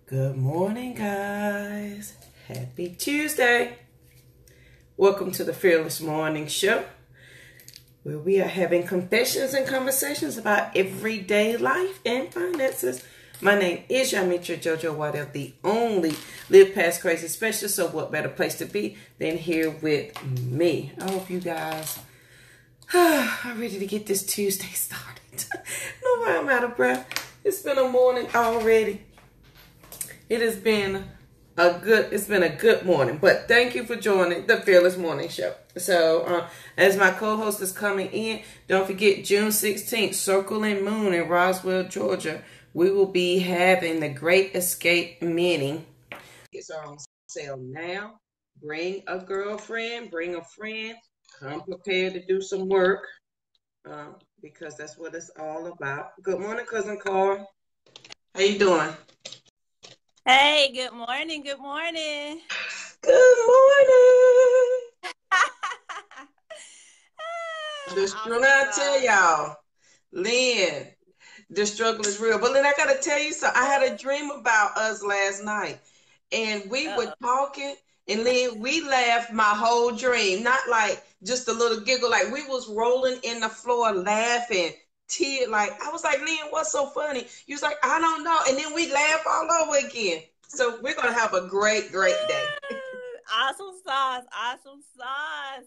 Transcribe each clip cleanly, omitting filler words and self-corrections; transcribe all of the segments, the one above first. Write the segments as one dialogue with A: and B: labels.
A: Good morning, guys. Happy Tuesday. Welcome to the Fearless Morning Show, where we are having confessions and conversations about everyday life and finances. My name is Yamitra JoJo Waddell, the only Live Past Crazy specialist. So what better place to be than here with me? I hope you guys are ready to get this Tuesday started. No way I'm out of breath. It's been a morning already. It has been a good morning, but thank you for joining the Fearless Morning Show. So, as my co-host is coming in, don't forget June 16th, Circling Moon in Roswell, Georgia. We will be having the Great Escape Mini. It's on sale now. Bring a girlfriend, bring a friend, come prepared to do some work, because that's what it's all about. Good morning, Cousin Carl. How you doing?
B: Hey, good morning. Good morning.
A: Good morning. I tell y'all, Lynn, the struggle is real. But Lynn, I gotta tell you something. I had a dream about us last night, and we were talking, and Lynn, we laughed my whole dream. Not like just a little giggle, like we was rolling in the floor laughing. Like I was like, Lynn, what's so funny? You was like, I don't know. And then we laugh all over again. So we're gonna have a great day.
B: Awesome sauce.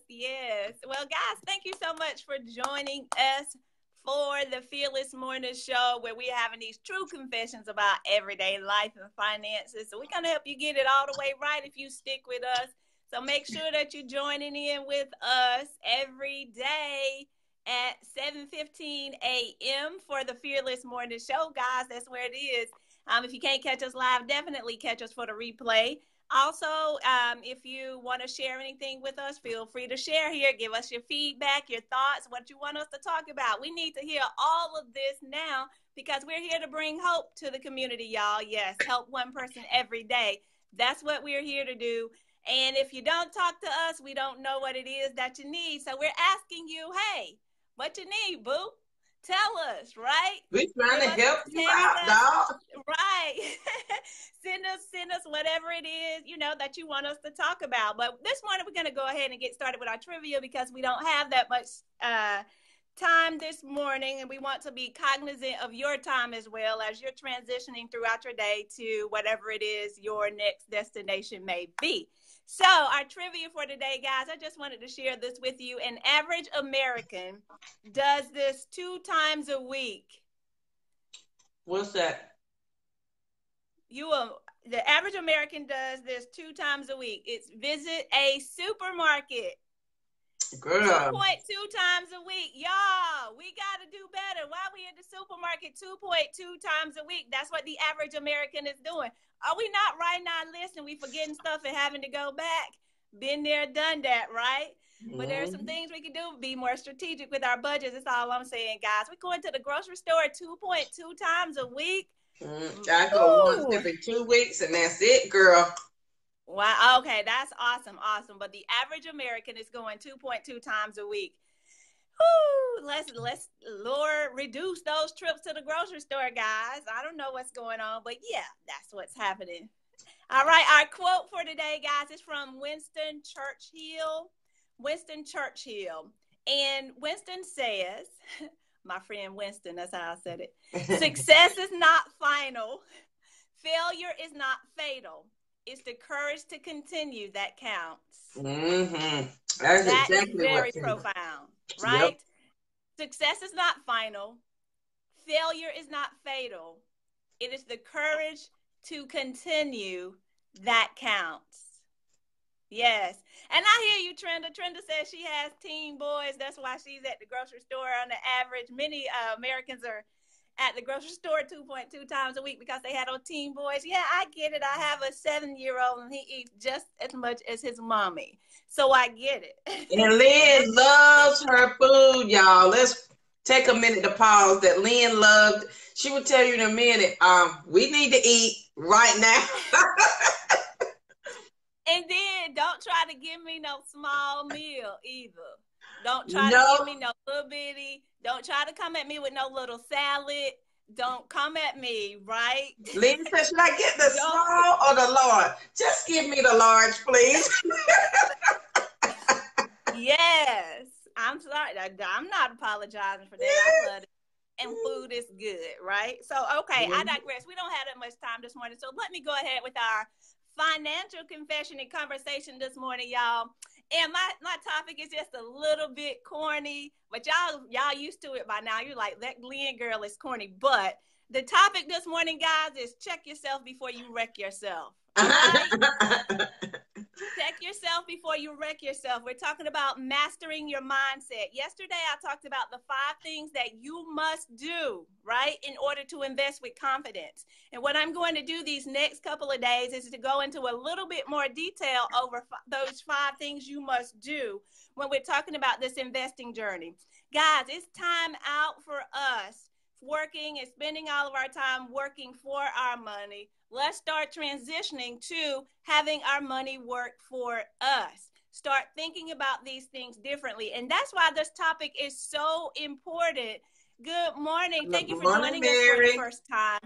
B: Yes. Well, guys, thank you so much for joining us for the Fearless Morning Show, where we're having these true confessions about everyday life and finances. So we're gonna help you get it all the way right if you stick with us. So make sure that you're joining in with us every day at 7:15 a.m. for the Fearless Morning Show, guys. That's where it is. If you can't catch us live, definitely catch us for the replay. Also, if you want to share anything with us, feel free to share here. Give us your feedback, your thoughts, what you want us to talk about. We need to hear all of this now because we're here to bring hope to the community, y'all. Yes, help one person every day. That's what we're here to do. And if you don't talk to us, we don't know what it is that you need. So we're asking you, hey, what you need, boo? Tell us, right?
A: We're trying to help you out, dog.
B: Right. Send us whatever it is, that you want us to talk about. But this morning, we're going to go ahead and get started with our trivia because we don't have that much time this morning. And we want to be cognizant of your time as well as you're transitioning throughout your day to whatever it is your next destination may be. So our trivia for today, guys, I just wanted to share this with you. An average American does this 2 times a week.
A: What's that?
B: The average American does this 2 times a week. It's visit a supermarket.
A: Girl.
B: 2.2 times a week. Y'all, we got to do better. Why are we in the supermarket 2.2 times a week? That's what the average American is doing. Are we not writing our list and we forgetting stuff and having to go back? Been there, done that, right? But there are some things we can do. Be more strategic with our budgets. That's all I'm saying, guys. We're going to the grocery store 2.2 times a week.
A: I go once every 2 weeks, and that's it, girl.
B: Wow. Okay, that's awesome. But the average American is going 2.2 times a week. Woo, let's Lord reduce those trips to the grocery store, guys. I don't know what's going on, but yeah, that's what's happening. All right, our quote for today, guys, is from Winston Churchill. And Winston says, my friend Winston, that's how I said it. Success is not final. Failure is not fatal. It's the courage to continue that counts.
A: Mm-hmm.
B: That exactly is very profound, right? Yep. Success is not final. Failure is not fatal. It is the courage to continue that counts. Yes. And I hear you, Trenda. Trenda says she has teen boys. That's why she's at the grocery store on the average. Many Americans are at the grocery store 2.2 times a week because they had on teen boys. Yeah, I get it. I have a 7-year-old and he eats just as much as his mommy. So I get it.
A: And Lynn loves her food, y'all. Let's take a minute to pause that Lynn loved. She will tell you in a minute, we need to eat right now.
B: And then don't try to give me no small meal either. Don't try to give me no little bitty. Don't try to come at me with no little salad. Don't come at me, right?
A: Lisa, should I get the
B: Don't.
A: small or the large? Just give me the large, please.
B: Yes. I'm sorry. I'm not apologizing for that. I love it. And food is good, right? So, okay, I digress. We don't have that much time this morning. So let me go ahead with our financial confession and conversation this morning, y'all. And my topic is just a little bit corny, but y'all used to it by now. You're like, that Glenn girl is corny. But the topic this morning, guys, is check yourself before you wreck yourself. All right? Check yourself before you wreck yourself. We're talking about mastering your mindset. Yesterday, I talked about the 5 things that you must do, right, in order to invest with confidence. And what I'm going to do these next couple of days is to go into a little bit more detail over those 5 things you must do when we're talking about this investing journey. Guys, it's time out for us working and spending all of our time working for our money. Let's start transitioning to having our money work for us. Start thinking about these things differently. And that's why this topic is so important. Good morning. Thank you for joining us for the first time.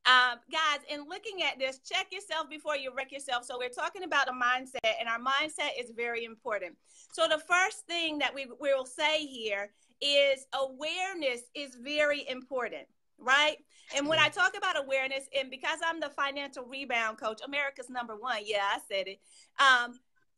B: Guys, in looking at this, check yourself before you wreck yourself. So we're talking about a mindset, and our mindset is very important. So the first thing that we will say here is awareness is very important, right? And when I talk about awareness, and because I'm the financial rebound coach, America's #1, yeah, I said it.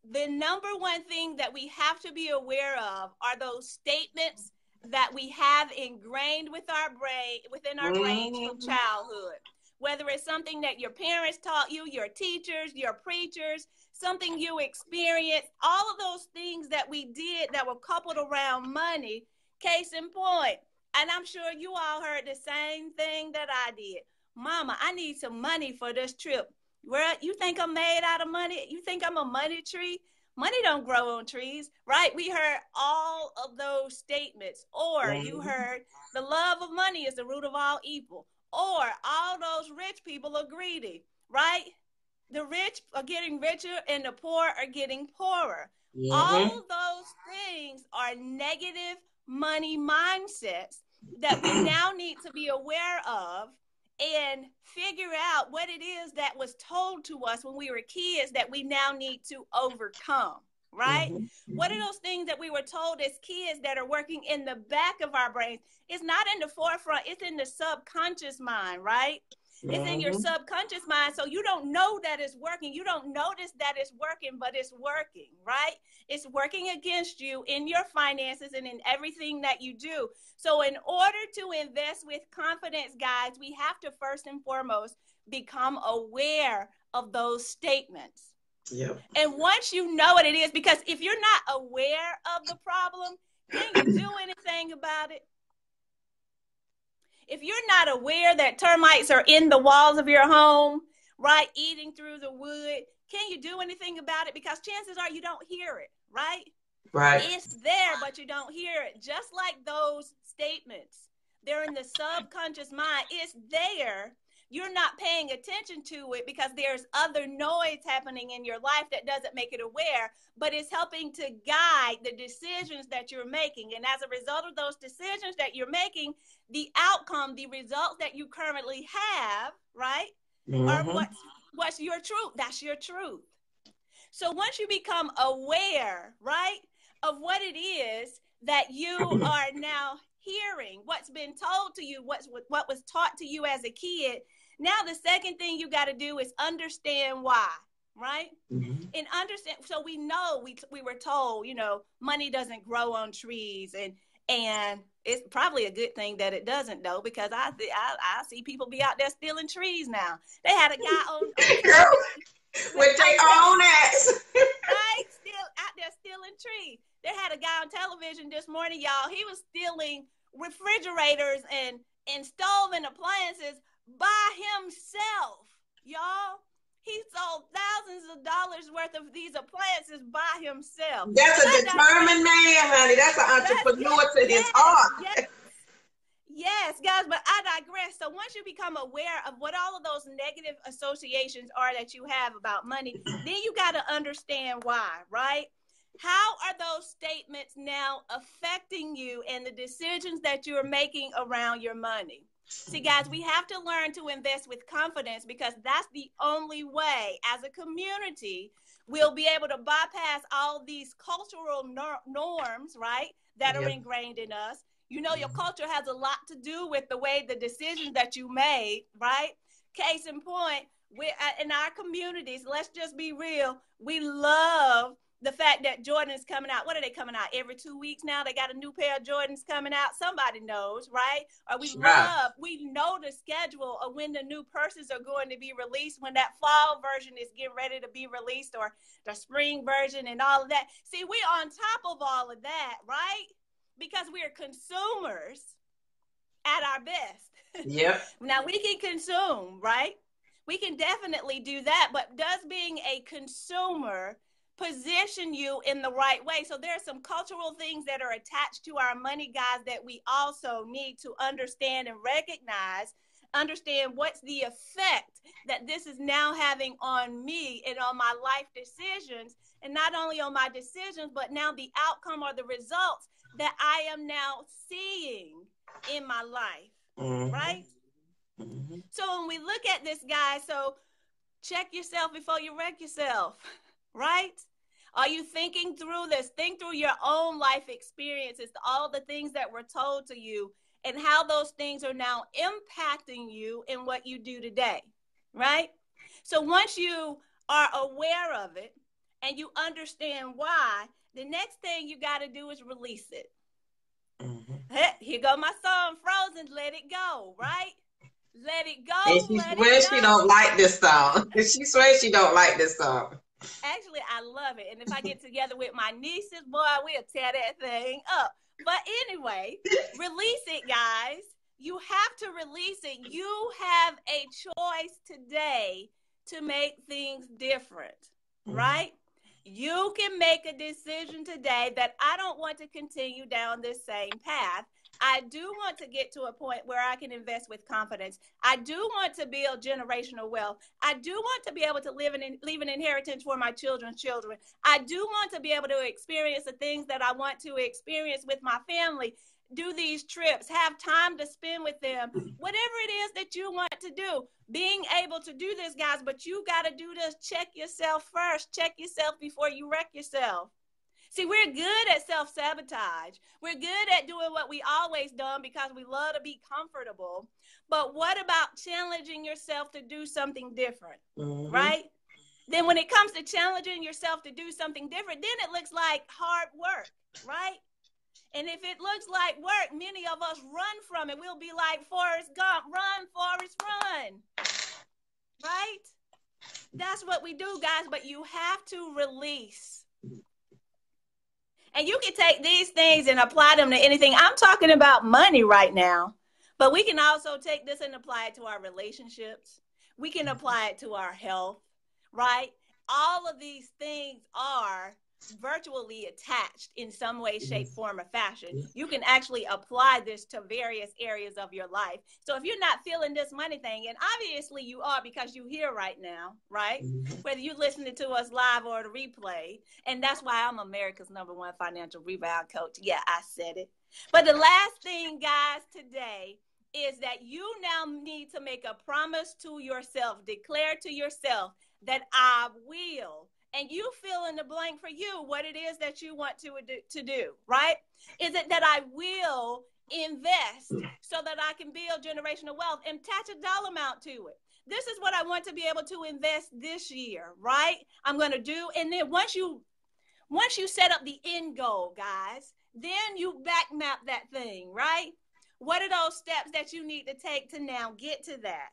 B: The number one thing that we have to be aware of are those statements that we have ingrained within our brains from childhood. Whether it's something that your parents taught you, your teachers, your preachers, something you experienced, all of those things that we did that were coupled around money. Case in point, and I'm sure you all heard the same thing that I did. Mama, I need some money for this trip. Well, you think I'm made out of money? You think I'm a money tree? Money don't grow on trees, right? We heard all of those statements. Or you heard the love of money is the root of all evil. Or all those rich people are greedy, right? The rich are getting richer and the poor are getting poorer. All those things are negative money mindsets that we now need to be aware of and figure out what it is that was told to us when we were kids that we now need to overcome, right? What are those things that we were told as kids that are working in the back of our brains? It's not in the forefront, it's in the subconscious mind, right? It's in your subconscious mind, so you don't know that it's working. You don't notice that it's working, but it's working, right? It's working against you in your finances and in everything that you do. So in order to invest with confidence, guys, we have to first and foremost become aware of those statements. And once you know what it is, because if you're not aware of the problem, can you do anything about it? If you're not aware that termites are in the walls of your home, right, eating through the wood, can you do anything about it? Because chances are you don't hear it, right?
A: Right.
B: It's there, but you don't hear it. Just like those statements, they're in the subconscious mind. It's there. You're not paying attention to it because there's other noise happening in your life that doesn't make it aware, but it's helping to guide the decisions that you're making. And as a result of those decisions that you're making, the outcome, the results that you currently have, right, are what's your truth. That's your truth. So once you become aware, right, of what it is that you are now hearing, what's been told to you, what was taught to you as a kid, now the second thing you got to do is understand why, right? And understand. So we know we were told, you know, money doesn't grow on trees, and it's probably a good thing that it doesn't, though, because I see people be out there stealing trees now. They had a guy on
A: with their own ass,
B: right? Still out there stealing trees. They had a guy on television this morning, y'all. He was stealing refrigerators and stove and appliances by himself, y'all. He sold thousands of dollars worth of these appliances by himself.
A: That's a determined man, honey. That's an entrepreneur to his heart.
B: Yes, guys, but I digress. So once you become aware of what all of those negative associations are that you have about money, then you got to understand why, right? How are those statements now affecting you and the decisions that you're making around your money? See, guys, we have to learn to invest with confidence because that's the only way as a community we'll be able to bypass all these cultural norms, right, that are ingrained in us. You know, your culture has a lot to do with the way the decisions that you made, right? Case in point, we in our communities, let's just be real, we love the fact that Jordan's coming out. What are they coming out? Every 2 weeks now? They got a new pair of Jordans coming out. Somebody knows, right? Or we know the schedule of when the new purses are going to be released, when that fall version is getting ready to be released, or the spring version and all of that. See, we're on top of all of that, right? Because we're consumers at our best.
A: Yep.
B: Now we can consume, right? We can definitely do that, but does being a consumer position you in the right way? So there are some cultural things that are attached to our money, guys, that we also need to understand and recognize. Understand what's the effect that this is now having on me and on my life decisions, and not only on my decisions, but now the outcome or the results that I am now seeing in my life, right? So when we look at this, guys, so check yourself before you wreck yourself, right? Are you thinking through this? Think through your own life experiences, all the things that were told to you, and how those things are now impacting you in what you do today, right? So once you are aware of it and you understand why, the next thing you got to do is release it. Hey, here go my song, Frozen, Let It Go, right? Let it go.
A: And she swears she don't like this song. She swears she don't like this song.
B: Actually, I love it. And if I get together with my nieces, boy, we'll tear that thing up. But anyway, release it, guys. You have to release it. You have a choice today to make things different, right? You can make a decision today that I don't want to continue down this same path. I do want to get to a point where I can invest with confidence. I do want to build generational wealth. I do want to be able to leave an inheritance for my children's children. I do want to be able to experience the things that I want to experience with my family, do these trips, have time to spend with them, whatever it is that you want to do. Being able to do this, guys, but you got to do this. Check yourself first. Check yourself before you wreck yourself. See, we're good at self-sabotage. We're good at doing what we always done because we love to be comfortable. But what about challenging yourself to do something different, right? Then when it comes to challenging yourself to do something different, then it looks like hard work, right? And if it looks like work, many of us run from it. We'll be like Forrest Gump, run, Forrest, run, right? That's what we do, guys, but you have to release. And you can take these things and apply them to anything. I'm talking about money right now, but we can also take this and apply it to our relationships. We can apply it to our health, right? All of these things are virtually attached in some way, shape, form, or fashion. You can actually apply this to various areas of your life. So if you're not feeling this money thing, and obviously you are because you're here right now, right? Whether you're listening to us live or the replay. And that's why I'm America's #1 financial rebound coach. Yeah, I said it. But the last thing, guys, today is that you now need to make a promise to yourself, declare to yourself that I will. And you fill in the blank for you what it is that you want to do, right? Is it that I will invest so that I can build generational wealth and attach a dollar amount to it? This is what I want to be able to invest this year, right? I'm going to do. And then once you set up the end goal, guys, then you back map that thing, right? What are those steps that you need to take to now get to that?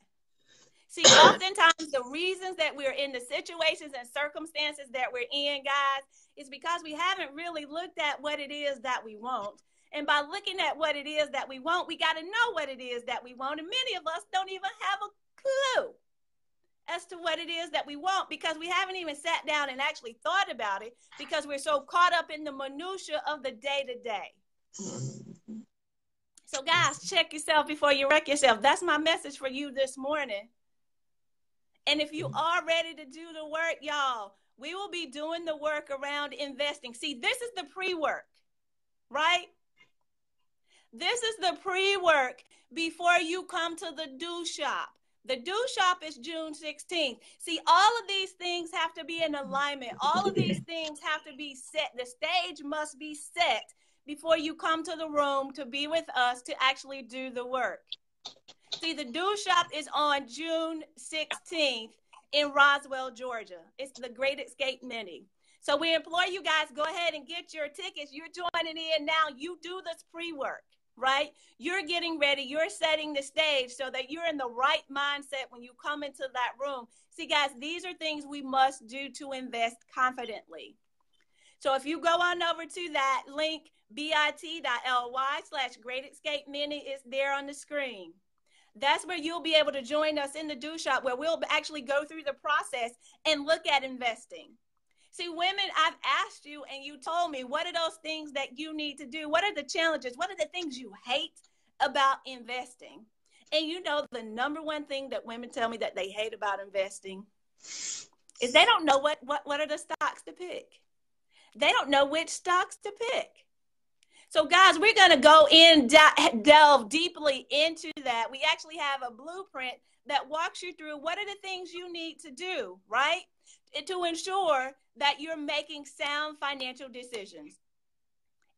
B: See, oftentimes the reasons that we're in the situations and circumstances that we're in, guys, is because we haven't really looked at what it is that we want. And by looking at what it is that we want, we got to know what it is that we want. And many of us don't even have a clue as to what it is that we want because we haven't even sat down and actually thought about it because we're so caught up in the minutia of the day-to-day. So, guys, check yourself before you wreck yourself. That's my message for you this morning. And if you are ready to do the work, y'all, we will be doing the work around investing. See, this is the pre-work, right? This is the pre-work before you come to the do shop. The do shop is June 16th. See, all of these things have to be in alignment. All of these things have to be set. The stage must be set before you come to the room to be with us to actually do the work. See, the do shop is on June 16th in Roswell, Georgia. It's the Great Escape Mini. So we implore you guys, go ahead and get your tickets. You're joining in now. You do this pre-work, right? You're getting ready. You're setting the stage so that you're in the right mindset when you come into that room. See, guys, these are things we must do to invest confidently. So if you go on over to that link, bit.ly/Great Escape Mini, is there on the screen. That's where you'll be able to join us in the do shop, where we'll actually go through the process and look at investing. See, women, I've asked you and you told me, what are those things that you need to do? What are the challenges? What are the things you hate about investing? And you know, the number one thing that women tell me that they hate about investing is they don't know what are the stocks to pick. They don't know which stocks to pick. So guys, we're going to go in, delve deeply into that. We actually have a blueprint that walks you through what are the things you need to do, right? To ensure that you're making sound financial decisions.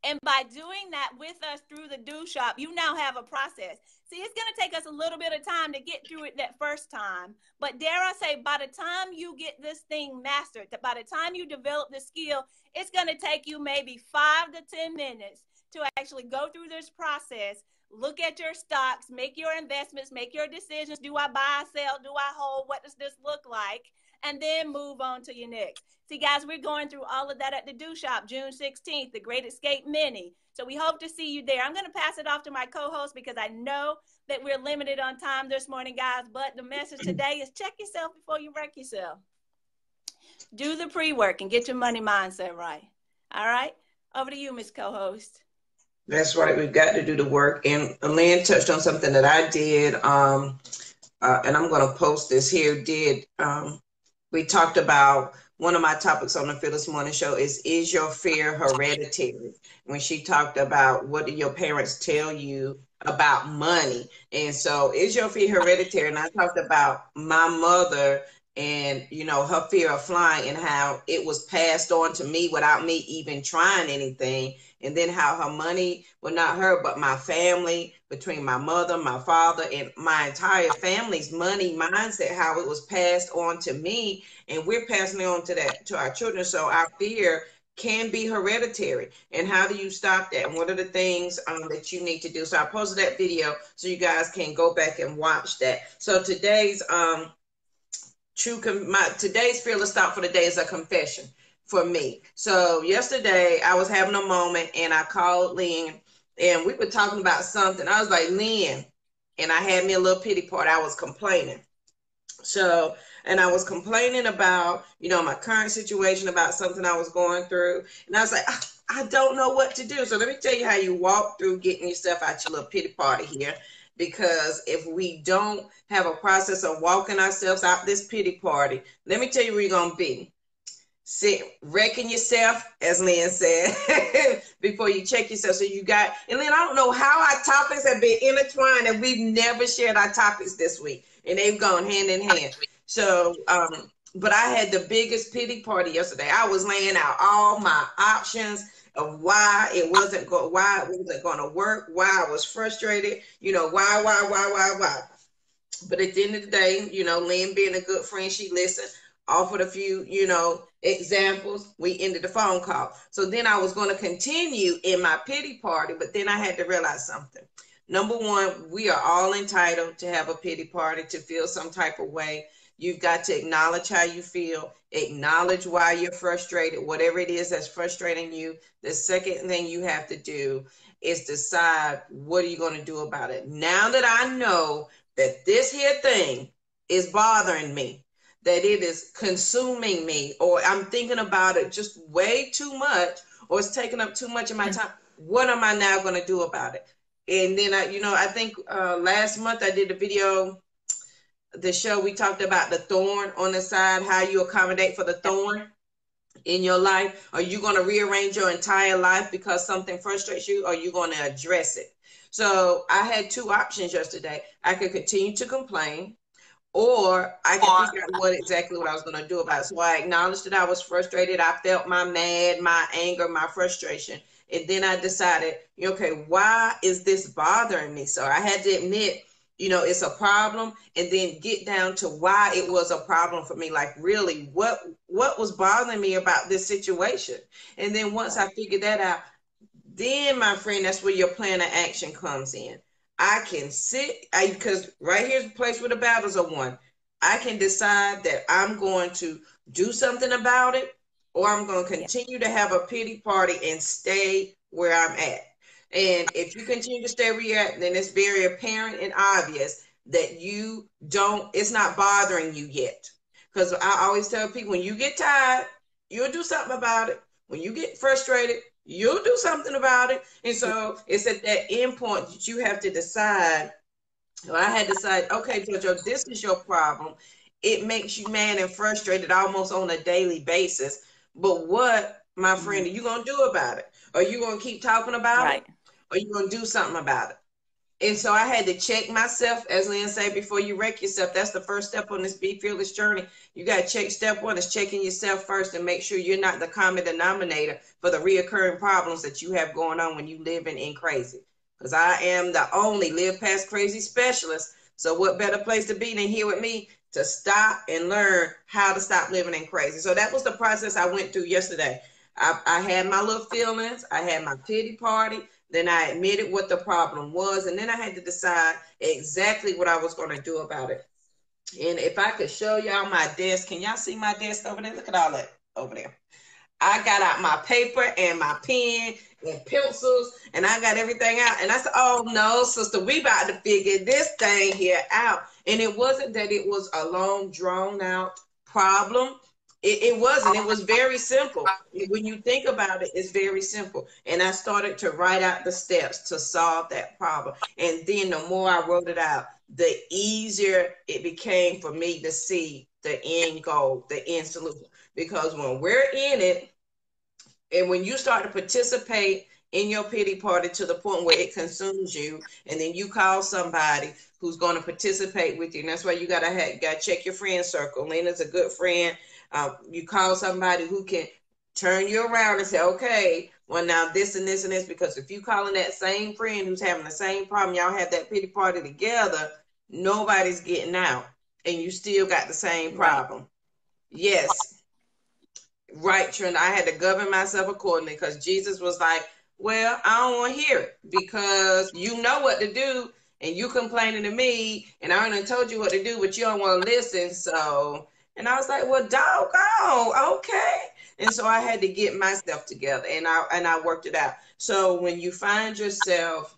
B: And by doing that with us through the do shop, you now have a process. See, it's going to take us a little bit of time to get through it that first time. But dare I say, by the time you get this thing mastered, by the time you develop the skill, it's going to take you maybe 5 to 10 minutes to actually go through this process, look at your stocks, make your investments, make your decisions. Do I buy, sell? Do I hold? What does this look like? And then move on to your next. See, guys, we're going through all of that at the do shop, June 16th, the Great Escape Mini. So we hope to see you there. I'm going to pass it off to my co-host because I know that we're limited on time this morning, guys. But the message today is check yourself before you wreck yourself. Do the pre-work and get your money mindset right. All right? Over to you, Ms. Co-host.
A: That's right. We've got to do the work. And Lynn touched on something that I did, and I'm going to post this here. We talked about one of my topics on the Fearless Morning Show is your fear hereditary? When she talked about what do your parents tell you about money? And so is your fear hereditary? And I talked about my mother and, you know, her fear of flying and how it was passed on to me without me even trying anything. And then how her money, well, not her, but my family, between my mother, my father, and my entire family's money mindset, how it was passed on to me. And we're passing it on to our children. So our fear can be hereditary. And how do you stop that? And what are the things that you need to do? So I posted that video so you guys can go back and watch that. So today's today's fearless thought for the day is a confession for me. So yesterday I was having a moment and I called Lynn and we were talking about something. I was like, Lynn, and I had me a little pity party. I was complaining. So, and I was complaining about, you know, my current situation, about something I was going through. And I was like, I don't know what to do. So let me tell you how you walk through getting yourself out your little pity party here. Because if we don't have a process of walking ourselves out this pity party, let me tell you where you're going to be. Wrecking yourself, as Lynn said, before you check yourself. So you got, and Lynn, I don't know how our topics have been intertwined and we've never shared our topics this week. And they've gone hand in hand. So, but I had the biggest pity party yesterday. I was laying out all my options of why it wasn't going to work, why I was frustrated, you know, why. But at the end of the day, you know, Lynn being a good friend, she listened, offered a few, you know, examples. We ended the phone call. So then I was going to continue in my pity party, but then I had to realize something. Number one, we are all entitled to have a pity party, to feel some type of way. You've got to acknowledge how you feel, acknowledge why you're frustrated, whatever it is that's frustrating you. The second thing you have to do is decide, what are you going to do about it? Now that I know that this here thing is bothering me, that it is consuming me, or I'm thinking about it just way too much, or it's taking up too much of my time, what am I now going to do about it? And then, I think last month I did a video, the show, we talked about the thorn on the side, how you accommodate for the thorn in your life. Are you going to rearrange your entire life because something frustrates you, or are you going to address it? So I had two options yesterday. I could continue to complain, or I could figure out what I was going to do about it. So I acknowledged that I was frustrated. I felt my mad, my anger, my frustration. And then I decided, okay, why is this bothering me? So I had to admit, it's a problem, and then get down to why it was a problem for me. Like, really, what was bothering me about this situation? And then once I figured that out, then, my friend, that's where your plan of action comes in. I can because right here's the place where the battles are won. I can decide that I'm going to do something about it, or I'm going to continue to have a pity party and stay where I'm at. And if you continue to stay where you're at, then it's very apparent and obvious that it's not bothering you yet. Because I always tell people, when you get tired, you'll do something about it. When you get frustrated, you'll do something about it. And so it's at that end point that you have to decide. Well, I had to decide, okay, JoJo, this is your problem. It makes you mad and frustrated almost on a daily basis. But what, my friend, are you going to do about it? Are you going to keep talking about it? Or are you going to do something about it? And so I had to check myself, as Lynn said, before you wreck yourself. That's the first step on this Be Fearless journey. You got to check. Step one is checking yourself first and make sure you're not the common denominator for the reoccurring problems that you have going on when you living in crazy. Because I am the only live past crazy specialist. So what better place to be than here with me to stop and learn how to stop living in crazy. So that was the process I went through yesterday. I had my little feelings. I had my pity party. Then I admitted what the problem was, and then I had to decide exactly what I was going to do about it. And if I could show y'all my desk, can y'all see my desk over there? Look at all that over there. I got out my paper and my pen and pencils, and I got everything out. And I said, oh, no, sister, we about to figure this thing here out. And it wasn't that it was a long, drawn-out problem. It wasn't. It was very simple. When you think about it, it's very simple. And I started to write out the steps to solve that problem. And then the more I wrote it out, the easier it became for me to see the end goal, the end solution. Because when we're in it, and when you start to participate in your pity party to the point where it consumes you, and then you call somebody who's going to participate with you, and that's why you gotta check your friend circle. Lena's a good friend. You call somebody who can turn you around and say, okay, well, now this and this and this, because if you calling that same friend who's having the same problem, y'all have that pity party together, nobody's getting out, and you still got the same problem. Right. Yes. Right, Trent. I had to govern myself accordingly, because Jesus was like, well, I don't want to hear it, because you know what to do, and you complaining to me, and I already told you what to do, but you don't want to listen, so... And I was like, well, doggone, okay. And so I had to get myself together, and I worked it out. So when you find yourself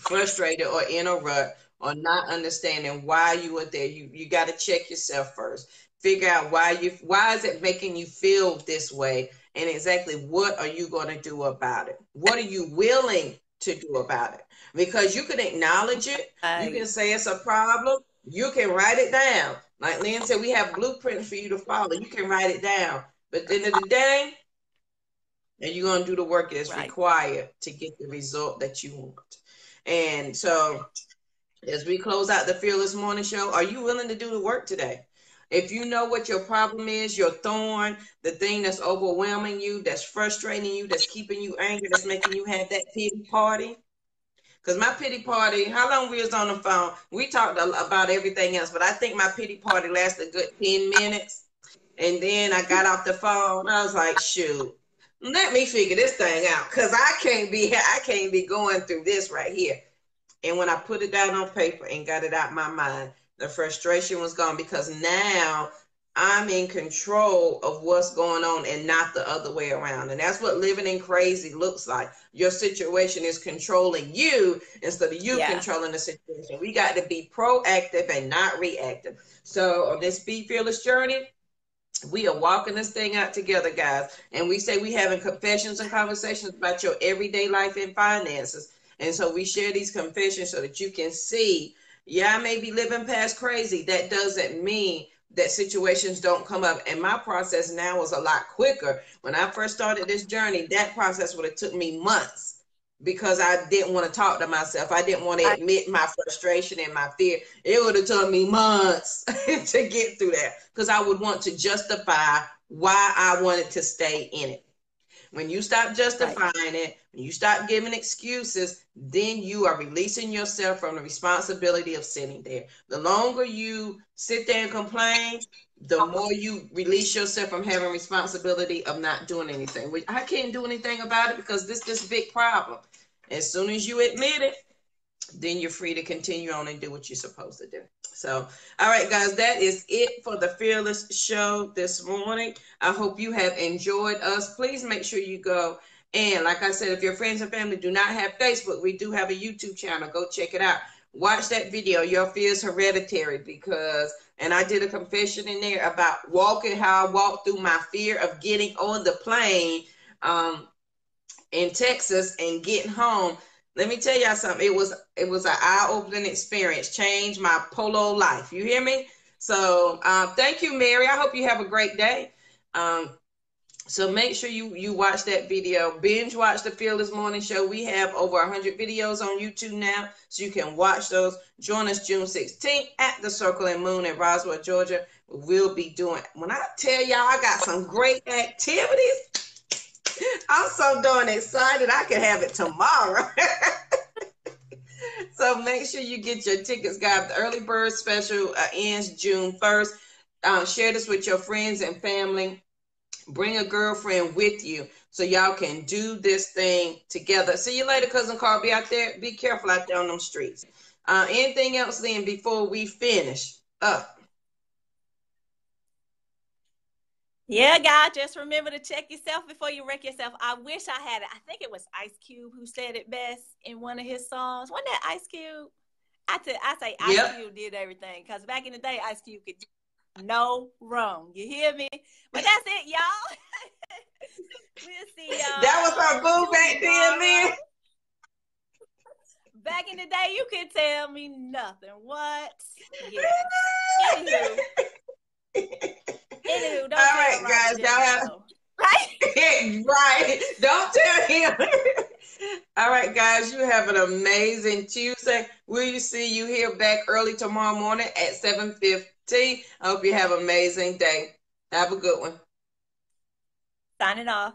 A: frustrated or in a rut or not understanding why you were there, you got to check yourself first. Figure out why is it making you feel this way, and exactly what are you going to do about it? What are you willing to do about it? Because you can acknowledge it. You can say it's a problem. You can write it down. Like Lynn said, we have blueprints for you to follow. You can write it down. But at the end of the day, and you're going to do the work that's required to get the result that you want. And so as we close out the Fearless Morning Show, are you willing to do the work today? If you know what your problem is, your thorn, the thing that's overwhelming you, that's frustrating you, that's keeping you angry, that's making you have that pity party. Because my pity party, how long we was on the phone, we talked about everything else, but I think my pity party lasted a good 10 minutes. And then I got off the phone. I was like, shoot, let me figure this thing out, because I can't be going through this right here. And when I put it down on paper and got it out my mind, the frustration was gone, because now I'm in control of what's going on and not the other way around. And that's what living in crazy looks like. Your situation is controlling you instead of you controlling the situation. We got to be proactive and not reactive. So on this Be Fearless journey, we are walking this thing out together, guys. And we say we having confessions and conversations about your everyday life and finances. And so we share these confessions so that you can see, I may be living past crazy. That doesn't mean that situations don't come up. And my process now is a lot quicker. When I first started this journey, that process would have took me months. because I didn't want to talk to myself. I didn't want to admit my frustration and my fear. It would have took me months to get through that, because I would want to justify why I wanted to stay in it. When you stop justifying it, when you stop giving excuses, then you are releasing yourself from the responsibility of sitting there. The longer you sit there and complain, the more you release yourself from having responsibility of not doing anything. Which I can't do anything about it because this big problem. As soon as you admit it, then you're free to continue on and do what you're supposed to do. So, all right, guys, that is it for the Fearless Show this morning. I hope you have enjoyed us. Please make sure you go. And like I said, if your friends and family do not have Facebook, we do have a YouTube channel. Go check it out. Watch that video, Your Fear is Hereditary, because, and I did a confession in there about how I walked through my fear of getting on the plane in Texas and getting home. Let me tell y'all something. It was an eye-opening experience. Changed my polo life. You hear me? So thank you, Mary. I hope you have a great day. So make sure you watch that video. Binge watch the Fearless Morning Show. We have over 100 videos on YouTube now, so you can watch those. Join us June 16th at the Circle and Moon in Roswell, Georgia. We'll be doing, when I tell y'all I got some great activities, I'm so darn excited I can have it tomorrow. So make sure you get your tickets, guys. The early bird special ends June 1st. Share this with your friends and family. Bring a girlfriend with you so y'all can do this thing together. See you later, Cousin Carl. Be out there. Be careful out there on them streets. Anything else then before we finish up?
B: Yeah, guys, just remember to check yourself before you wreck yourself. I wish I had it. I think it was Ice Cube who said it best in one of his songs. Wasn't that Ice Cube? I say Ice Cube did everything, because back in the day, Ice Cube could do no wrong. You hear me? But that's it, y'all. We'll see y'all.
A: That was our boo back then, man.
B: Back in the day, you could tell me nothing. What? Yes. Anywho, don't
A: all right, guys, y'all have right. Right. Don't tell him. All right, guys, you have an amazing Tuesday. We'll see you here back early tomorrow morning at 7:15. I hope you have an amazing day. Have a good one.
B: Signing off.